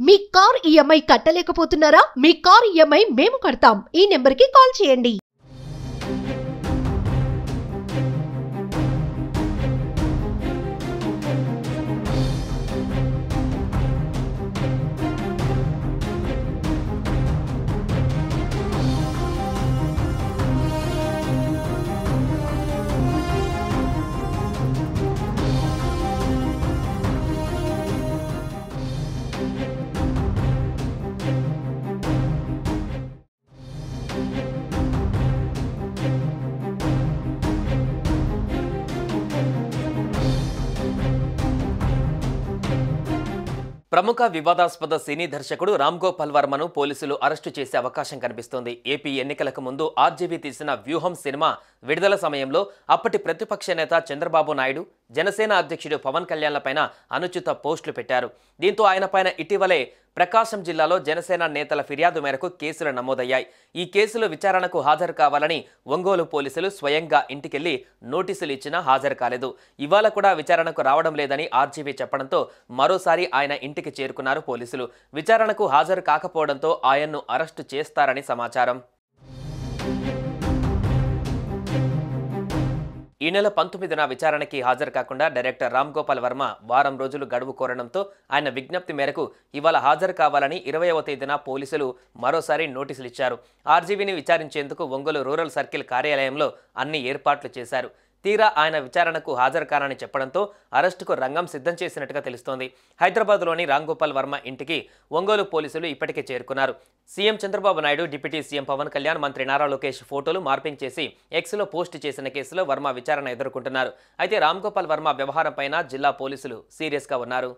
మీ car EMI కట్టలేకపోతున్నారా? మీ car EMI మేము కడతాం. ఈ నెంబర్కి కాల్ చేయండి. ప్రముఖ వివాదాస్పద సినీ దర్శకుడు రామ్ గోపాల్ వర్మను పోలీసులు అరెస్టు చేసే అవకాశం కనిపిస్తోంది. ఏపీ ఎన్నికలకు ముందు ఆర్జీవీ తీసిన వ్యూహం సినిమా విడుదల సమయంలో అప్పటి ప్రతిపక్ష నేత చంద్రబాబు నాయుడు, జనసేన అధ్యక్షుడు పవన్ కళ్యాణ్లపైన అనుచిత పోస్టులు పెట్టారు. దీంతో ఆయనపైన ఇటీవలే ప్రకాశం జిల్లాలో జనసేన నేతల ఫిర్యాదు మేరకు కేసులు నమోదయ్యాయి. ఈ కేసులో విచారణకు హాజరు కావాలని ఒంగోలు పోలీసులు స్వయంగా ఇంటికెళ్లి నోటీసులు ఇచ్చినా హాజరు కాలేదు. ఇవాళ కూడా విచారణకు రావడం లేదని ఆర్జీవీ చెప్పడంతో మరోసారి ఆయన ఇంటికి చేరుకున్నారు పోలీసులు. విచారణకు హాజరు కాకపోవడంతో ఆయన్ను అరెస్టు చేస్తారని సమాచారం. ఈ నెల 19న విచారణకి హాజరు కాకుండా డైరెక్టర్ రామ్ గోపాల్ వర్మ వారం రోజులు గడువు కోరడంతో ఆయన విజ్ఞప్తి మేరకు ఇవాళ హాజరు కావాలని 20వ తేదీన పోలీసులు మరోసారి నోటీసులు ఇచ్చారు. ఆర్జీవీని విచారించేందుకు ఒంగోలు రూరల్ సర్కిల్ కార్యాలయంలో అన్ని ఏర్పాట్లు చేశారు. తీరా ఆయన విచారణకు హాజరు కానని చెప్పడంతో అరెస్టుకు రంగం సిద్ధం చేసినట్టుగా తెలుస్తోంది. హైదరాబాద్లోని రామ్ గోపాల్ వర్మ ఇంటికి ఒంగోలు పోలీసులు ఇప్పటికే చేరుకున్నారు. CM Chandrababu Naidu, deputy CM Pawan Kalyan, మంత్రి నారా లోకేష్ ఫోటోలు మార్పింగ్ చేసి ఎక్స్లో పోస్ట్ చేసిన కేసులో వర్మ విచారణ ఎదుర్కొంటున్నారు. అయితే రామ్ గోపాల్ వర్మ వ్యవహారంపైన జిల్లా పోలీసులు సీరియస్గా ఉన్నారు.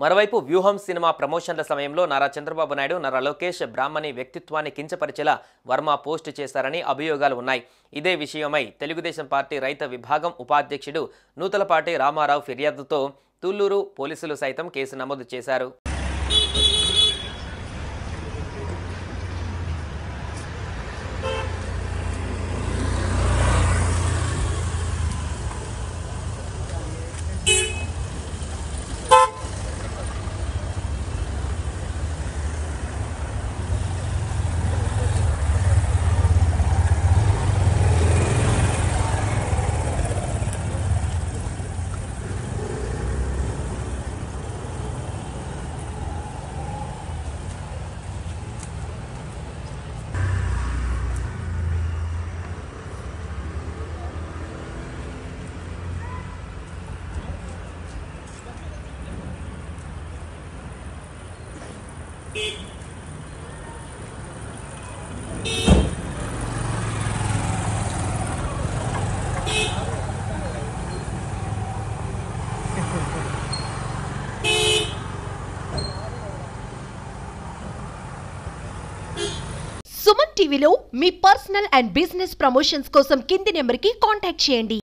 మరోవైపు వ్యూహం సినిమా ప్రమోషన్ల సమయంలో నారా చంద్రబాబు నాయుడు, నారా లోకేష్ బ్రాహ్మణి వ్యక్తిత్వాన్ని కించపరిచేలా వర్మ పోస్టు చేశారని అభియోగాలు ఉన్నాయి. ఇదే విషయమై తెలుగుదేశం పార్టీ రైతు విభాగం ఉపాధ్యక్షుడు నూతలపాటి రామారావు ఫిర్యాదుతో తుళ్లూరు పోలీసులు సైతం కేసు నమోదు చేశారు. సుమన్ టీవీలో మీ పర్సనల్ అండ్ బిజినెస్ ప్రమోషన్స్ కోసం కింది నెంబర్కి కాంటాక్ట్ చేయండి.